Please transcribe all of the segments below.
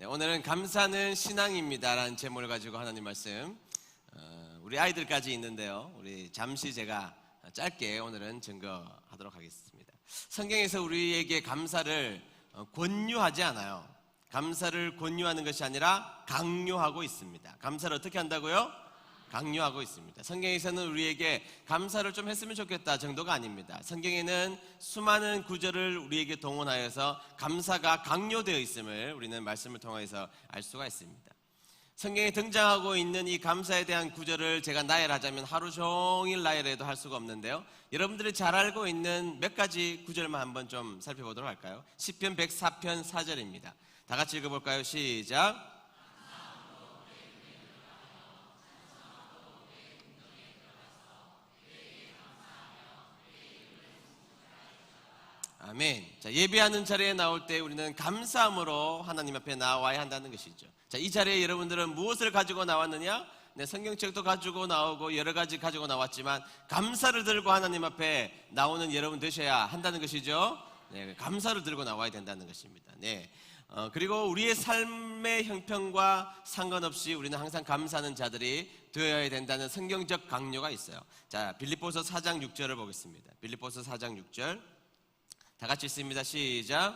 네, 오늘은 감사는 신앙입니다 라는 제목을 가지고 하나님 말씀 우리 아이들까지 있는데요, 우리 잠시 제가 짧게 오늘은 증거하도록 하겠습니다. 성경에서 우리에게 감사를 권유하지 않아요. 감사를 권유하는 것이 아니라 강요하고 있습니다. 감사를 어떻게 한다고요? 강요하고 있습니다. 성경에서는 우리에게 감사를 좀 했으면 좋겠다 정도가 아닙니다. 성경에는 수많은 구절을 우리에게 동원하여서 감사가 강요되어 있음을 우리는 말씀을 통해서 알 수가 있습니다. 성경에 등장하고 있는 이 감사에 대한 구절을 제가 나열하자면 하루 종일 나열해도 할 수가 없는데요, 여러분들이 잘 알고 있는 몇 가지 구절만 한번 좀 살펴보도록 할까요? 시편 104편 4절입니다. 다 같이 읽어볼까요? 시작. 아멘. 자, 예배하는 자리에 나올 때 우리는 감사함으로 하나님 앞에 나와야 한다는 것이죠. 자, 이 자리에 여러분들은 무엇을 가지고 나왔느냐? 네, 성경책도 가지고 나오고 여러 가지 가지고 나왔지만 감사를 들고 하나님 앞에 나오는 여러분 되셔야 한다는 것이죠. 네, 감사를 들고 나와야 된다는 것입니다. 네. 그리고 우리의 삶의 형편과 상관없이 우리는 항상 감사하는 자들이 되어야 된다는 성경적 강요가 있어요. 자, 빌립보서 4장 6절을 보겠습니다. 빌립보서 4장 6절. 다 같이 읽습니다. 시작.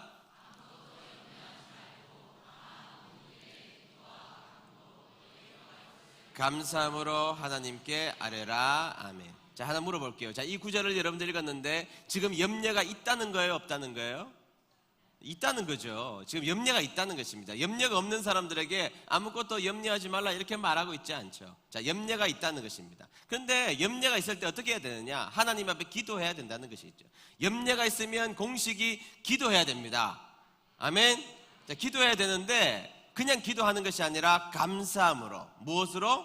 감사함으로 하나님께 아뢰라. 아멘. 자, 하나 물어볼게요. 자, 이 구절을 여러분들 읽었는데 지금 염려가 있다는 거예요, 없다는 거예요? 있다는 거죠. 지금 염려가 있다는 것입니다. 염려가 없는 사람들에게 아무것도 염려하지 말라 이렇게 말하고 있지 않죠. 자, 염려가 있다는 것입니다. 그런데 염려가 있을 때 어떻게 해야 되느냐? 하나님 앞에 기도해야 된다는 것이죠. 염려가 있으면 공식이 기도해야 됩니다. 아멘. 자, 기도해야 되는데 그냥 기도하는 것이 아니라 감사함으로. 무엇으로?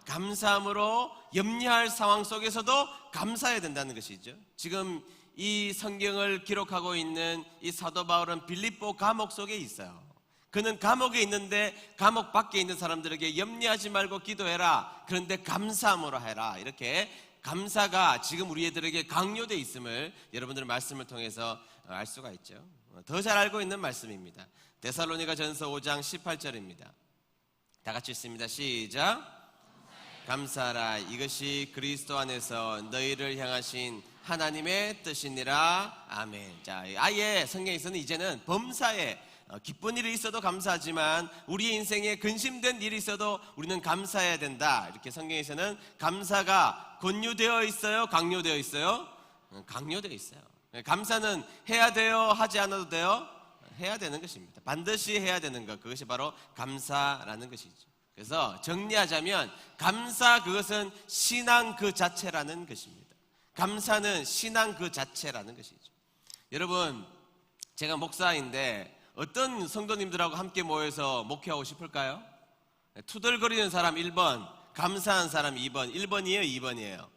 감사함으로 염려할 상황 속에서도 감사해야 된다는 것이죠. 지금 이 성경을 기록하고 있는 이 사도 바울은 빌립보 감옥 속에 있어요. 그는 감옥에 있는데 감옥 밖에 있는 사람들에게 염려하지 말고 기도해라, 그런데 감사함으로 해라, 이렇게 감사가 지금 우리들에게 강요되어 있음을 여러분들의 말씀을 통해서 알 수가 있죠. 더 잘 알고 있는 말씀입니다. 데살로니가 전서 5장 18절입니다. 다 같이 읽습니다. 시작. 감사하라, 이것이 그리스도 안에서 너희를 향하신 하나님의 뜻이니라. 아멘. 자, 아예 성경에서는 이제는 범사에 기쁜 일이 있어도 감사하지만 우리 인생에 근심된 일이 있어도 우리는 감사해야 된다, 이렇게 성경에서는 감사가 권유되어 있어요, 강요되어 있어요? 강요되어 있어요. 감사는 해야 돼요, 하지 않아도 돼요? 해야 되는 것입니다. 반드시 해야 되는 것, 그것이 바로 감사라는 것이죠. 그래서 정리하자면 감사, 그것은 신앙 그 자체라는 것입니다. 감사는 신앙 그 자체라는 것이죠. 여러분, 제가 목사인데 어떤 성도님들하고 함께 모여서 목회하고 싶을까요? 투덜거리는 사람 1번, 감사한 사람 2번. 1번이에요, 2번이에요?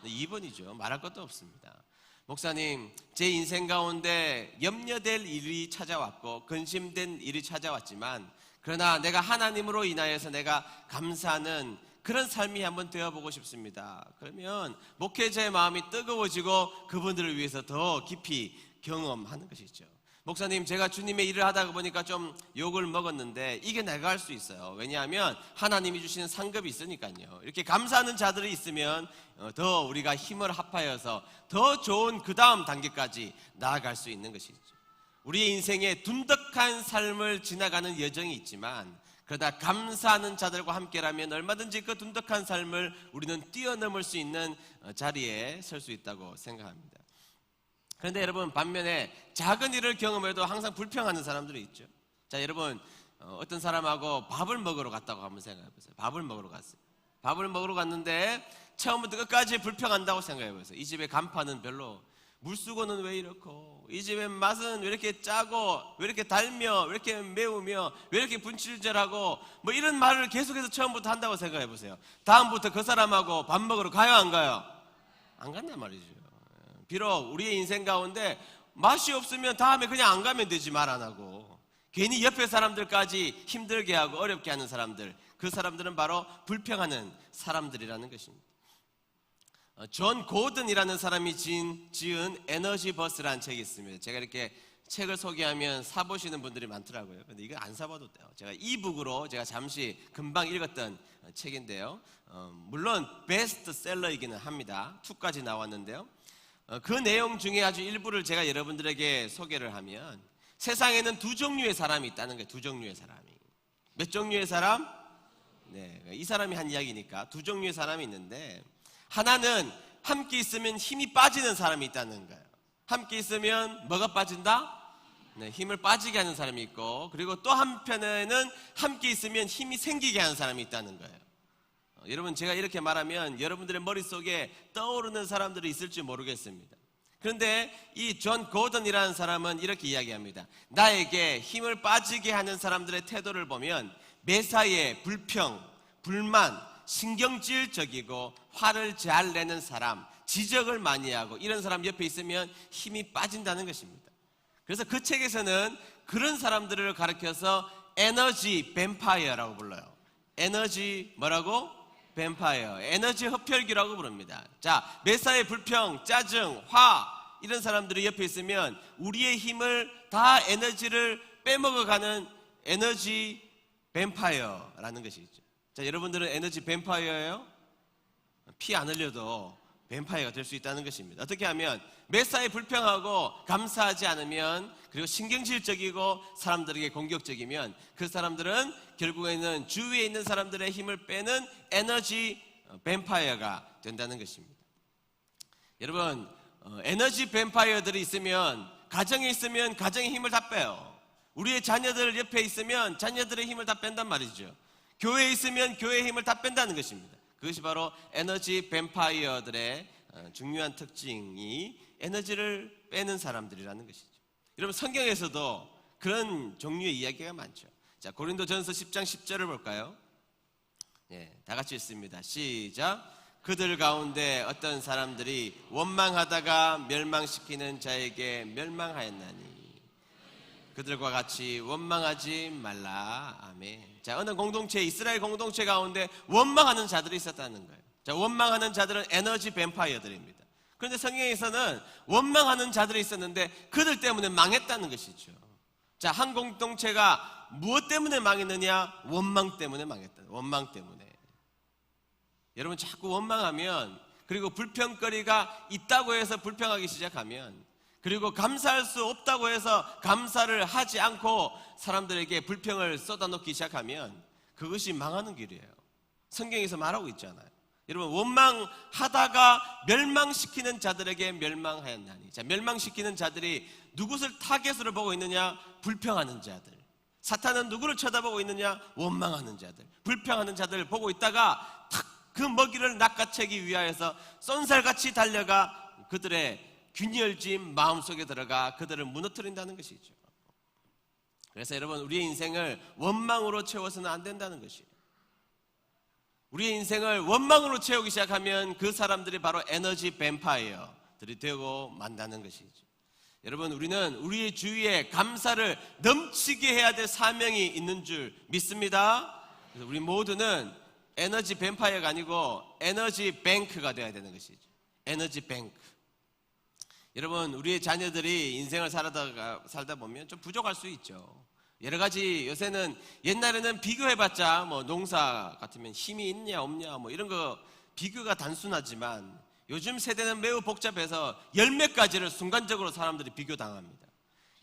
2번이죠. 말할 것도 없습니다. 목사님, 제 인생 가운데 염려될 일이 찾아왔고 근심된 일이 찾아왔지만 그러나 내가 하나님으로 인하여서 내가 감사하는 그런 삶이 한번 되어보고 싶습니다. 그러면 목회자의 마음이 뜨거워지고 그분들을 위해서 더 깊이 경험하는 것이죠. 목사님, 제가 주님의 일을 하다가 보니까 좀 욕을 먹었는데 이게 내가 할 수 있어요. 왜냐하면 하나님이 주시는 상급이 있으니까요. 이렇게 감사하는 자들이 있으면 더 우리가 힘을 합하여서 더 좋은 그 다음 단계까지 나아갈 수 있는 것이죠. 우리의 인생에 둔덕한 삶을 지나가는 여정이 있지만 그러다 감사하는 자들과 함께라면 얼마든지 그 둔덕한 삶을 우리는 뛰어넘을 수 있는 자리에 설 수 있다고 생각합니다. 그런데 여러분, 반면에 작은 일을 경험해도 항상 불평하는 사람들이 있죠. 자, 여러분, 어떤 사람하고 밥을 먹으러 갔다고 한번 생각해 보세요. 밥을 먹으러 갔어요. 밥을 먹으러 갔는데 처음부터 끝까지 불평한다고 생각해 보세요. 이 집의 간판은 별로, 물수건은 왜 이렇고, 이 집의 맛은 왜 이렇게 짜고, 왜 이렇게 달며, 왜 이렇게 매우며, 왜 이렇게 분칠절하고, 뭐 이런 말을 계속해서 처음부터 한다고 생각해 보세요. 다음부터 그 사람하고 밥 먹으러 가요, 안 가요? 안 간단 말이죠. 비록 우리의 인생 가운데 맛이 없으면 다음에 그냥 안 가면 되지, 말 안 하고. 괜히 옆에 사람들까지 힘들게 하고 어렵게 하는 사람들, 그 사람들은 바로 불평하는 사람들이라는 것입니다. 존 고든이라는 사람이 지은 에너지 버스라는 책이 있습니다. 제가 이렇게 책을 소개하면 사보시는 분들이 많더라고요. 근데 이거 안 사봐도 돼요. 제가 이북으로 제가 잠시 금방 읽었던 책인데요. 물론 베스트셀러이기는 합니다. 2까지 나왔는데요. 그 내용 중에 아주 일부를 제가 여러분들에게 소개를 하면, 세상에는 두 종류의 사람이 있다는 거예요. 두 종류의 사람이. 몇 종류의 사람? 네, 이 사람이 한 이야기니까 두 종류의 사람이 있는데, 하나는 함께 있으면 힘이 빠지는 사람이 있다는 거예요. 함께 있으면 뭐가 빠진다? 네, 힘을 빠지게 하는 사람이 있고, 그리고 또 한편에는 함께 있으면 힘이 생기게 하는 사람이 있다는 거예요. 여러분, 제가 이렇게 말하면 여러분들의 머릿속에 떠오르는 사람들이 있을지 모르겠습니다. 그런데 이 존 고던이라는 사람은 이렇게 이야기합니다. 나에게 힘을 빠지게 하는 사람들의 태도를 보면 매사에 불평, 불만, 신경질적이고 화를 잘 내는 사람, 지적을 많이 하고 이런 사람 옆에 있으면 힘이 빠진다는 것입니다. 그래서 그 책에서는 그런 사람들을 가리켜서 에너지 뱀파이어라고 불러요. 에너지 뭐라고? 뱀파이어. 에너지 흡혈귀라고 부릅니다. 자, 매사에 불평, 짜증, 화 이런 사람들이 옆에 있으면 우리의 힘을 다 에너지를 빼먹어가는 에너지 뱀파이어라는 것이죠. 자, 여러분들은 에너지 뱀파이어예요? 피 안 흘려도 뱀파이어가 될 수 있다는 것입니다. 어떻게 하면 매사에 불평하고 감사하지 않으면, 그리고 신경질적이고 사람들에게 공격적이면 그 사람들은 결국에는 주위에 있는 사람들의 힘을 빼는 에너지 뱀파이어가 된다는 것입니다. 여러분, 에너지 뱀파이어들이 있으면, 가정에 있으면 가정의 힘을 다 빼요. 우리의 자녀들 옆에 있으면 자녀들의 힘을 다 뺀단 말이죠. 교회에 있으면 교회의 힘을 다 뺀다는 것입니다. 그것이 바로 에너지 뱀파이어들의 중요한 특징이 에너지를 빼는 사람들이라는 것이죠. 여러분, 성경에서도 그런 종류의 이야기가 많죠. 자, 고린도전서 10장 10절을 볼까요? 예, 다 같이 읽습니다. 시작. 그들 가운데 어떤 사람들이 원망하다가 멸망시키는 자에게 멸망하였나니 그들과 같이 원망하지 말라. 아멘. 자, 어느 공동체, 이스라엘 공동체 가운데 원망하는 자들이 있었다는 거예요. 자, 원망하는 자들은 에너지 뱀파이어들입니다. 그런데 성경에서는 원망하는 자들이 있었는데 그들 때문에 망했다는 것이죠. 자, 한 공동체가 무엇 때문에 망했느냐? 원망 때문에 망했다. 원망 때문에. 여러분, 자꾸 원망하면, 그리고 불평거리가 있다고 해서 불평하기 시작하면, 그리고 감사할 수 없다고 해서 감사를 하지 않고 사람들에게 불평을 쏟아놓기 시작하면 그것이 망하는 길이에요. 성경에서 말하고 있잖아요. 여러분, 원망하다가 멸망시키는 자들에게 멸망하였나니. 자, 멸망시키는 자들이 누구를 타겟으로 보고 있느냐? 불평하는 자들. 사탄은 누구를 쳐다보고 있느냐? 원망하는 자들, 불평하는 자들을 보고 있다가 탁 그 먹이를 낚아채기 위하여서 쏜살같이 달려가 그들의 균열진 마음속에 들어가 그들을 무너뜨린다는 것이죠. 그래서 여러분, 우리의 인생을 원망으로 채워서는 안 된다는 것이에요. 우리의 인생을 원망으로 채우기 시작하면 그 사람들이 바로 에너지 뱀파이어들이 되고 만다는 것이죠. 여러분, 우리는 우리의 주위에 감사를 넘치게 해야 될 사명이 있는 줄 믿습니다. 그래서 우리 모두는 에너지 뱀파이어가 아니고 에너지 뱅크가 되어야 되는 것이죠. 에너지 뱅크. 여러분, 우리의 자녀들이 인생을 살다 보면 좀 부족할 수 있죠. 여러 가지, 요새는 옛날에는 비교해봤자 뭐 농사 같으면 힘이 있냐 없냐 뭐 이런 거 비교가 단순하지만 요즘 세대는 매우 복잡해서 열 몇 가지를 순간적으로 사람들이 비교당합니다.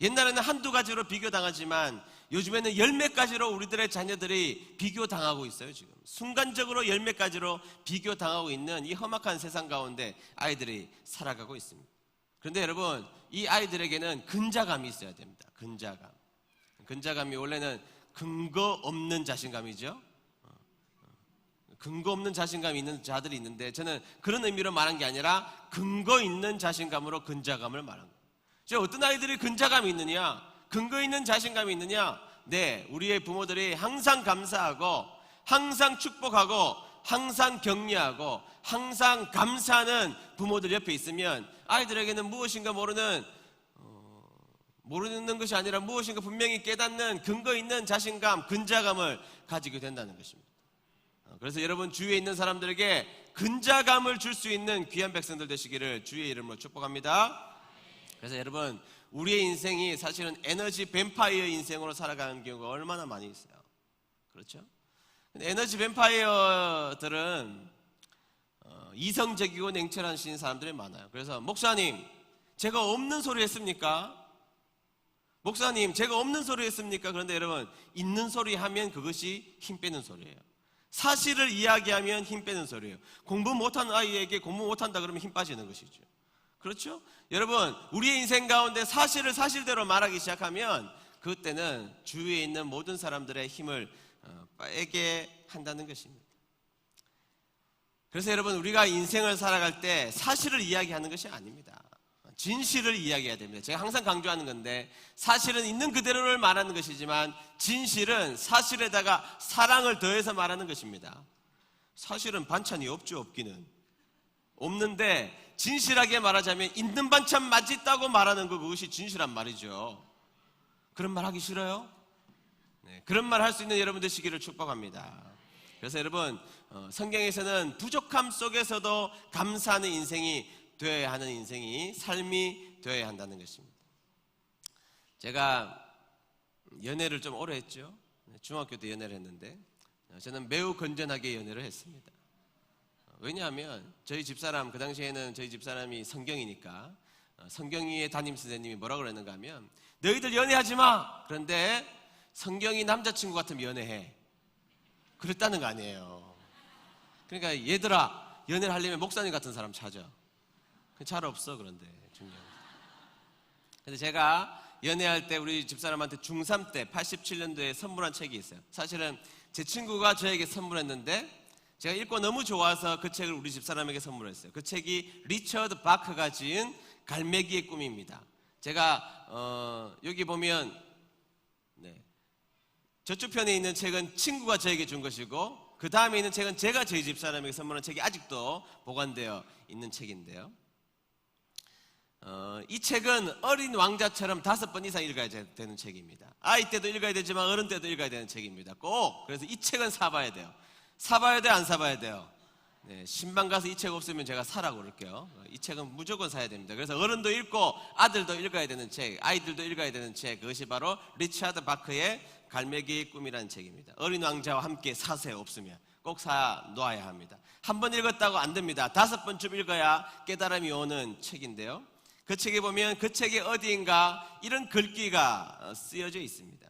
옛날에는 한두 가지로 비교당하지만 요즘에는 열 몇 가지로 우리들의 자녀들이 비교당하고 있어요. 지금 순간적으로 열 몇 가지로 비교당하고 있는 이 험악한 세상 가운데 아이들이 살아가고 있습니다. 그런데 여러분, 이 아이들에게는 근자감이 있어야 됩니다. 근자감이 원래는 근거 없는 자신감이죠. 근거 없는 자신감이 있는 자들이 있는데, 저는 그런 의미로 말한 게 아니라 근거 있는 자신감으로 근자감을 말한 거예요. 어떤 아이들이 근자감이 있느냐, 근거 있는 자신감이 있느냐? 네, 우리의 부모들이 항상 감사하고 항상 축복하고 항상 격려하고 항상 감사하는 부모들 옆에 있으면 아이들에게는 무엇인가 모르는 것이 아니라 무엇인가 분명히 깨닫는 근거 있는 자신감, 근자감을 가지게 된다는 것입니다. 그래서 여러분, 주위에 있는 사람들에게 근자감을 줄 수 있는 귀한 백성들 되시기를 주의 이름으로 축복합니다. 그래서 여러분, 우리의 인생이 사실은 에너지 뱀파이어 인생으로 살아가는 경우가 얼마나 많이 있어요. 그렇죠? 근데 에너지 뱀파이어들은 이성적이고 냉철하신 사람들이 많아요. 그래서 목사님, 제가 없는 소리 했습니까? 목사님, 제가 없는 소리 했습니까? 그런데 여러분, 있는 소리 하면 그것이 힘 빼는 소리예요. 사실을 이야기하면 힘 빼는 소리예요. 공부 못하는 아이에게 공부 못한다 그러면 힘 빠지는 것이죠. 그렇죠? 여러분, 우리의 인생 가운데 사실을 사실대로 말하기 시작하면 그때는 주위에 있는 모든 사람들의 힘을 빼게 한다는 것입니다. 그래서 여러분, 우리가 인생을 살아갈 때 사실을 이야기하는 것이 아닙니다. 진실을 이야기해야 됩니다. 제가 항상 강조하는 건데, 사실은 있는 그대로를 말하는 것이지만 진실은 사실에다가 사랑을 더해서 말하는 것입니다. 사실은 반찬이 없죠. 없기는 없는데 진실하게 말하자면 있는 반찬 맛있다고 말하는 거, 그것이 진실한 말이죠. 그런 말 하기 싫어요? 네, 그런 말 할 수 있는 여러분 되시기를 축복합니다. 그래서 여러분, 성경에서는 부족함 속에서도 감사하는 인생이 되어야 하는 인생이, 삶이 되어야 한다는 것입니다. 제가 연애를 좀 오래 했죠. 중학교 때 연애를 했는데 저는 매우 건전하게 연애를 했습니다. 왜냐하면 저희 집사람, 그 당시에는 저희 집사람이 성경이니까 성경위의 담임 선생님이 뭐라고 그랬는가 하면, 너희들 연애하지 마! 그런데 성경이 남자친구 같으면 연애해. 그랬다는 거 아니에요. 그러니까 얘들아, 연애를 하려면 목사님 같은 사람 찾아. 잘 없어. 그런데 중요한. 근데 제가 연애할 때 우리 집사람한테 중3 때 87년도에 선물한 책이 있어요. 사실은 제 친구가 저에게 선물했는데 제가 읽고 너무 좋아서 그 책을 우리 집사람에게 선물했어요. 그 책이 리처드 바크가 지은 갈매기의 꿈입니다. 제가 여기 보면 저쪽 편에 있는 책은 친구가 저에게 준 것이고, 그 다음에 있는 책은 제가 저희 집사람에게 선물한 책이 아직도 보관되어 있는 책인데요. 이 책은 어린 왕자처럼 5번 이상 읽어야 되는 책입니다. 아이 때도 읽어야 되지만 어른 때도 읽어야 되는 책입니다. 꼭. 그래서 이 책은 사봐야 돼요. 사봐야 돼요? 안 사봐야 돼요? 네, 신방 가서 이 책 없으면 제가 사라고 그럴게요. 이 책은 무조건 사야 됩니다. 그래서 어른도 읽고 아들도 읽어야 되는 책, 아이들도 읽어야 되는 책, 그것이 바로 리처드 바크의 갈매기의 꿈이라는 책입니다. 어린 왕자와 함께 사세요. 없으면 꼭 사 놓아야 합니다. 한 번 읽었다고 안 됩니다. 5번쯤 읽어야 깨달음이 오는 책인데요. 그 책에 보면 그 책의 어디인가 이런 글귀가 쓰여져 있습니다.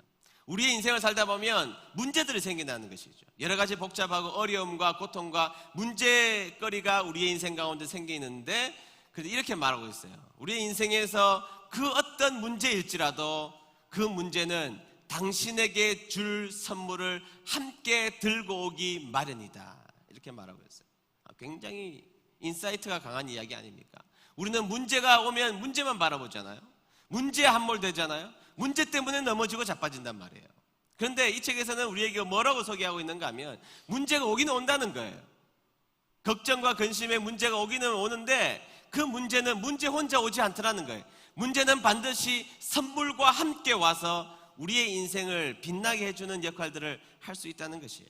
우리의 인생을 살다 보면 문제들이 생겨나는 것이죠. 여러 가지 복잡하고 어려움과 고통과 문제거리가 우리의 인생 가운데 생기는데, 그래서 이렇게 말하고 있어요. 우리의 인생에서 그 어떤 문제일지라도 그 문제는 당신에게 줄 선물을 함께 들고 오기 마련이다. 이렇게 말하고 있어요. 굉장히 인사이트가 강한 이야기 아닙니까? 우리는 문제가 오면 문제만 바라보잖아요. 문제에 함몰되잖아요. 문제 때문에 넘어지고 자빠진단 말이에요. 그런데 이 책에서는 우리에게 뭐라고 소개하고 있는가 하면, 문제가 오기는 온다는 거예요. 걱정과 근심의 문제가 오기는 오는데 그 문제는 문제 혼자 오지 않더라는 거예요. 문제는 반드시 선물과 함께 와서 우리의 인생을 빛나게 해주는 역할들을 할 수 있다는 것이에요.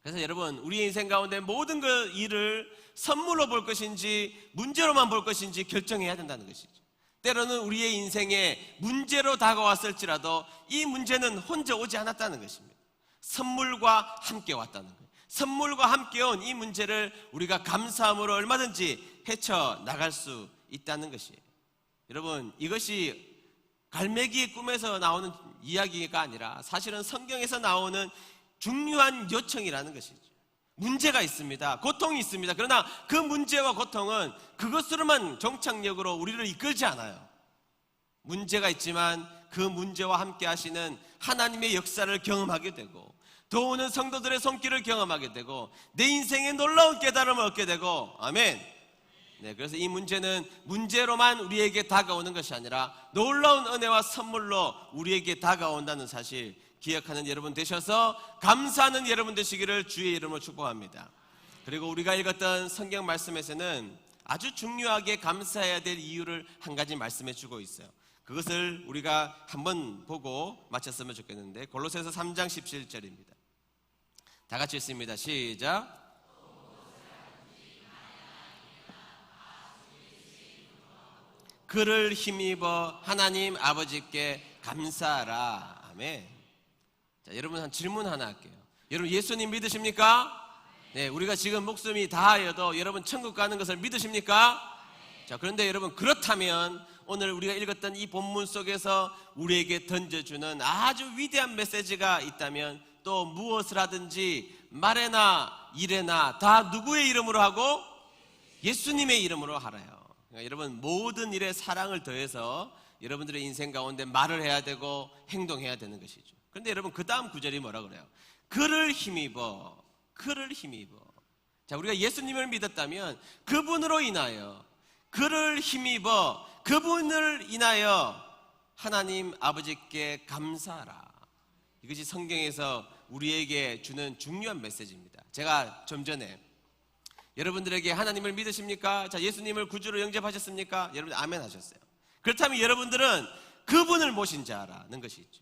그래서 여러분, 우리의 인생 가운데 모든 그 일을 선물로 볼 것인지 문제로만 볼 것인지 결정해야 된다는 것이죠. 때로는 우리의 인생에 문제로 다가왔을지라도 이 문제는 혼자 오지 않았다는 것입니다. 선물과 함께 왔다는 거예요. 선물과 함께 온 이 문제를 우리가 감사함으로 얼마든지 헤쳐나갈 수 있다는 것이에요. 여러분, 이것이 갈매기의 꿈에서 나오는 이야기가 아니라 사실은 성경에서 나오는 중요한 요청이라는 것이죠. 문제가 있습니다. 고통이 있습니다. 그러나 그 문제와 고통은 그것으로만 종착역으로 우리를 이끌지 않아요. 문제가 있지만 그 문제와 함께 하시는 하나님의 역사를 경험하게 되고, 더 오는 성도들의 손길을 경험하게 되고, 내 인생에 놀라운 깨달음을 얻게 되고, 아멘. 네, 그래서 이 문제는 문제로만 우리에게 다가오는 것이 아니라 놀라운 은혜와 선물로 우리에게 다가온다는 사실 기억하는 여러분 되셔서 감사하는 여러분 되시기를 주의 이름으로 축복합니다. 그리고 우리가 읽었던 성경 말씀에서는 아주 중요하게 감사해야 될 이유를 한 가지 말씀해 주고 있어요. 그것을 우리가 한번 보고 마쳤으면 좋겠는데, 골로새서 3장 17절입니다. 다 같이 읽습니다. 시작. 그를 힘입어 하나님 아버지께 감사하라. 아멘. 자, 여러분 한 질문 하나 할게요. 여러분 예수님 믿으십니까? 네, 우리가 지금 목숨이 다하여도 여러분 천국 가는 것을 믿으십니까? 자, 그런데 여러분 그렇다면 오늘 우리가 읽었던 이 본문 속에서 우리에게 던져주는 아주 위대한 메시지가 있다면 또 무엇을 하든지 말에나 일에나 다 누구의 이름으로 하고? 예수님의 이름으로 하라요. 그러니까 여러분 모든 일에 사랑을 더해서 여러분들의 인생 가운데 말을 해야 되고 행동해야 되는 것이죠. 그런데 여러분 그 다음 구절이 뭐라 그래요? 그를 힘입어. 그를 힘입어. 자, 우리가 예수님을 믿었다면 그분으로 인하여, 그를 힘입어 그분을 인하여 하나님 아버지께 감사하라. 이것이 성경에서 우리에게 주는 중요한 메시지입니다. 제가 좀 전에 여러분들에게 하나님을 믿으십니까? 자, 예수님을 구주로 영접하셨습니까? 여러분 아멘 하셨어요. 그렇다면 여러분들은 그분을 모신 자라는 것이 있죠.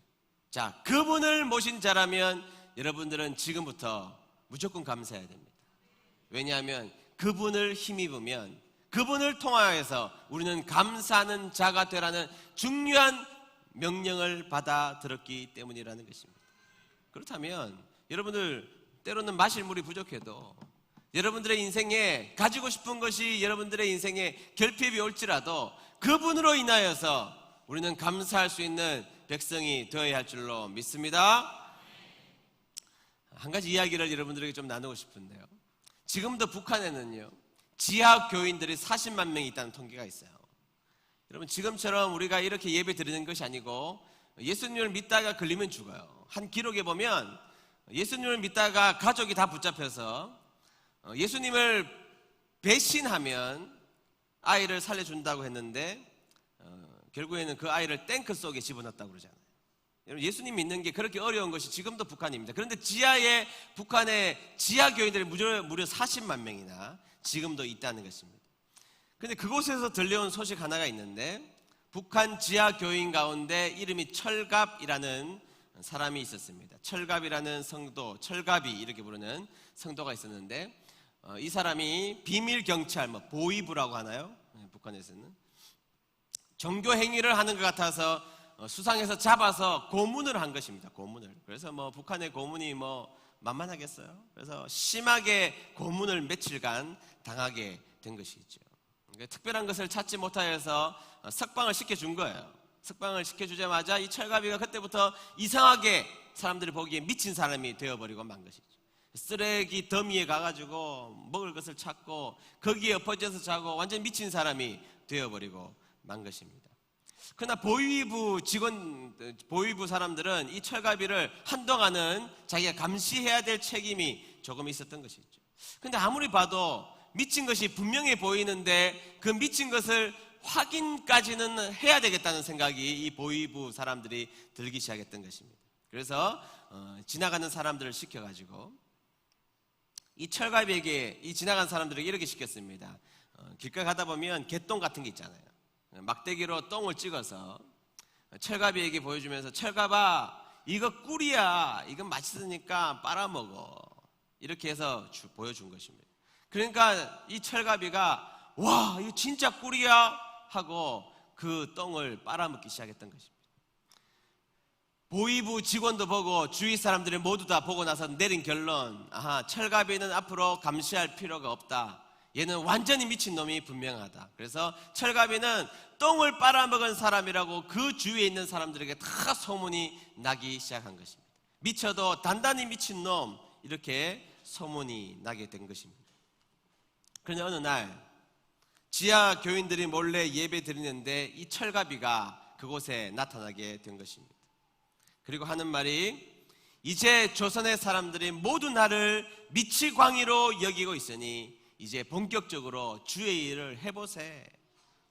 자, 그분을 모신 자라면 여러분들은 지금부터 무조건 감사해야 됩니다. 왜냐하면 그분을 힘입으면 그분을 통하여서 우리는 감사하는 자가 되라는 중요한 명령을 받아 들었기 때문이라는 것입니다. 그렇다면 여러분들 때로는 마실 물이 부족해도 여러분들의 인생에 가지고 싶은 것이 여러분들의 인생에 결핍이 올지라도 그분으로 인하여서 우리는 감사할 수 있는 백성이 되어야 할 줄로 믿습니다. 한 가지 이야기를 여러분들에게 좀 나누고 싶은데요. 지금도 북한에는요 지하 교인들이 40만 명이 있다는 통계가 있어요. 여러분 지금처럼 우리가 이렇게 예배 드리는 것이 아니고 예수님을 믿다가 걸리면 죽어요. 한 기록에 보면 예수님을 믿다가 가족이 다 붙잡혀서 예수님을 배신하면 아이를 살려준다고 했는데 결국에는 그 아이를 탱크 속에 집어넣었다고 그러잖아요. 여러분 예수님 믿는 게 그렇게 어려운 것이 지금도 북한입니다. 그런데 북한의 지하 교인들이 무려 40만 명이나 지금도 있다는 것입니다. 그런데 그곳에서 들려온 소식 하나가 있는데 북한 지하 교인 가운데 이름이 철갑이라는 사람이 있었습니다. 철갑이라는 성도, 철갑이 이렇게 부르는 성도가 있었는데 이 사람이 비밀 경찰, 보위부라고 하나요? 북한에서는 종교 행위를 하는 것 같아서 수상해서 잡아서 고문을 한 것입니다. 고문을. 그래서 북한의 고문이 만만하겠어요? 그래서 심하게 고문을 며칠간 당하게 된 것이죠. 그러니까 특별한 것을 찾지 못하여서 석방을 시켜준 거예요. 석방을 시켜주자마자 이 철갑이가 그때부터 이상하게 사람들이 보기에 미친 사람이 되어버리고 만 것이죠. 쓰레기 더미에 가가지고 먹을 것을 찾고 거기에 엎어져서 자고 완전 미친 사람이 되어버리고 만 것입니다. 그러나 보위부 사람들은 이 철갑이를 한동안은 자기가 감시해야 될 책임이 조금 있었던 것이죠. 그런데 아무리 봐도 미친 것이 분명해 보이는데 그 미친 것을 확인까지는 해야 되겠다는 생각이 이 보위부 사람들이 들기 시작했던 것입니다. 그래서 지나가는 사람들을 시켜가지고 이 철갑이에게 이 지나간 사람들에게 이렇게 시켰습니다. 길가 가다 보면 개똥 같은 게 있잖아요. 막대기로 똥을 찍어서 철갑이에게 보여주면서 철갑아 이거 꿀이야, 이건 맛있으니까 빨아먹어, 이렇게 해서 보여준 것입니다. 그러니까 이 철갑이가 와 이거 진짜 꿀이야 하고 그 똥을 빨아먹기 시작했던 것입니다. 보위부 직원도 보고 주위 사람들이 모두 다 보고 나서 내린 결론, 철갑이는 앞으로 감시할 필요가 없다. 얘는 완전히 미친놈이 분명하다. 그래서 철갑이는 똥을 빨아먹은 사람이라고 그 주위에 있는 사람들에게 다 소문이 나기 시작한 것입니다. 미쳐도 단단히 미친놈, 이렇게 소문이 나게 된 것입니다. 그런데 어느 날 지하 교인들이 몰래 예배 드리는데 이 철갑이가 그곳에 나타나게 된 것입니다. 그리고 하는 말이 이제 조선의 사람들이 모두 나를 미치광이로 여기고 있으니 이제 본격적으로 주의 일을 해보세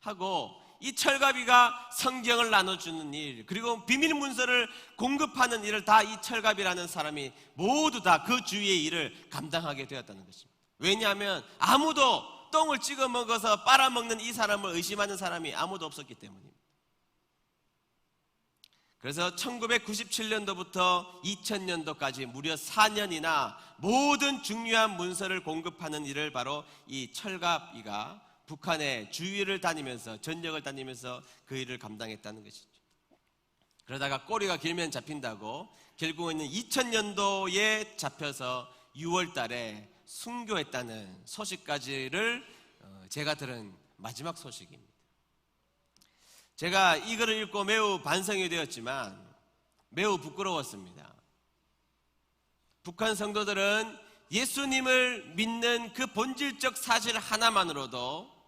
하고 이 철갑이가 성경을 나눠주는 일 그리고 비밀 문서를 공급하는 일을 다 이 철갑이라는 사람이 모두 다 그 주위의 일을 감당하게 되었다는 것입니다. 왜냐하면 아무도 똥을 찍어 먹어서 빨아먹는 이 사람을 의심하는 사람이 아무도 없었기 때문입니다. 그래서 1997년도부터 2000년도까지 무려 4년이나 모든 중요한 문서를 공급하는 일을 바로 이 철갑이가 북한의 주위를 다니면서 전역을 다니면서 그 일을 감당했다는 것이죠. 그러다가 꼬리가 길면 잡힌다고 결국에는 2000년도에 잡혀서 6월 달에 순교했다는 소식까지를 제가 들은 마지막 소식입니다. 제가 이 글을 읽고 매우 반성이 되었지만 매우 부끄러웠습니다. 북한 성도들은 예수님을 믿는 그 본질적 사실 하나만으로도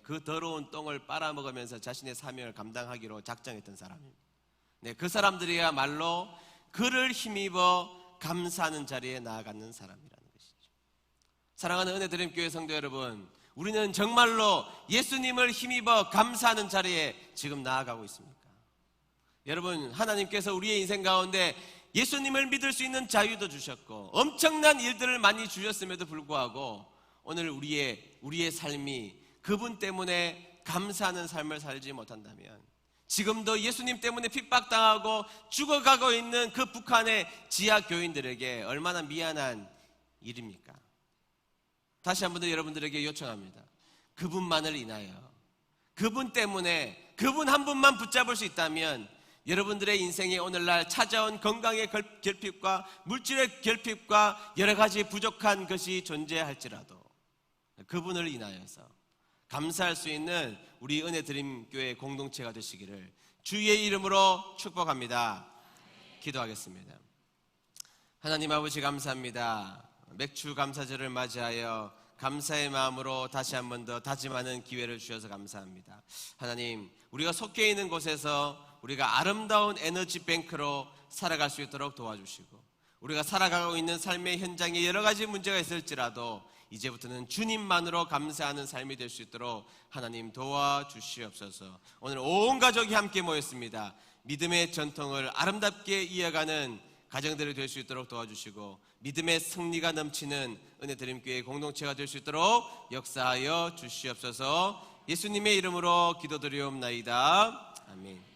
그 더러운 똥을 빨아먹으면서 자신의 사명을 감당하기로 작정했던 사람입니다. 그 사람들이야말로 그를 힘입어 감사하는 자리에 나아가는 사람이라는 것이죠. 사랑하는 은혜드림 교회 성도 여러분, 우리는 정말로 예수님을 힘입어 감사하는 자리에 지금 나아가고 있습니까? 여러분, 하나님께서 우리의 인생 가운데 예수님을 믿을 수 있는 자유도 주셨고 엄청난 일들을 많이 주셨음에도 불구하고 오늘 우리의 삶이 그분 때문에 감사하는 삶을 살지 못한다면 지금도 예수님 때문에 핍박당하고 죽어가고 있는 그 북한의 지하 교인들에게 얼마나 미안한 일입니까? 다시 한 번 더 여러분들에게 요청합니다. 그분만을 인하여, 그분 때문에, 그분 한 분만 붙잡을 수 있다면 여러분들의 인생에 오늘날 찾아온 건강의 결핍과 물질의 결핍과 여러 가지 부족한 것이 존재할지라도 그분을 인하여서 감사할 수 있는 우리 은혜드림 교회 공동체가 되시기를 주의 이름으로 축복합니다. 기도하겠습니다. 하나님 아버지 감사합니다. 맥주 감사절을 맞이하여 감사의 마음으로 다시 한 번 더 다짐하는 기회를 주셔서 감사합니다. 하나님, 우리가 속해 있는 곳에서 우리가 아름다운 에너지 뱅크로 살아갈 수 있도록 도와주시고 우리가 살아가고 있는 삶의 현장에 여러 가지 문제가 있을지라도 이제부터는 주님만으로 감사하는 삶이 될 수 있도록 하나님 도와주시옵소서. 오늘 온 가족이 함께 모였습니다. 믿음의 전통을 아름답게 이어가는 가정들이 될 수 있도록 도와주시고 믿음의 승리가 넘치는 은혜드림교회 공동체가 될 수 있도록 역사하여 주시옵소서. 예수님의 이름으로 기도드리옵나이다. 아멘.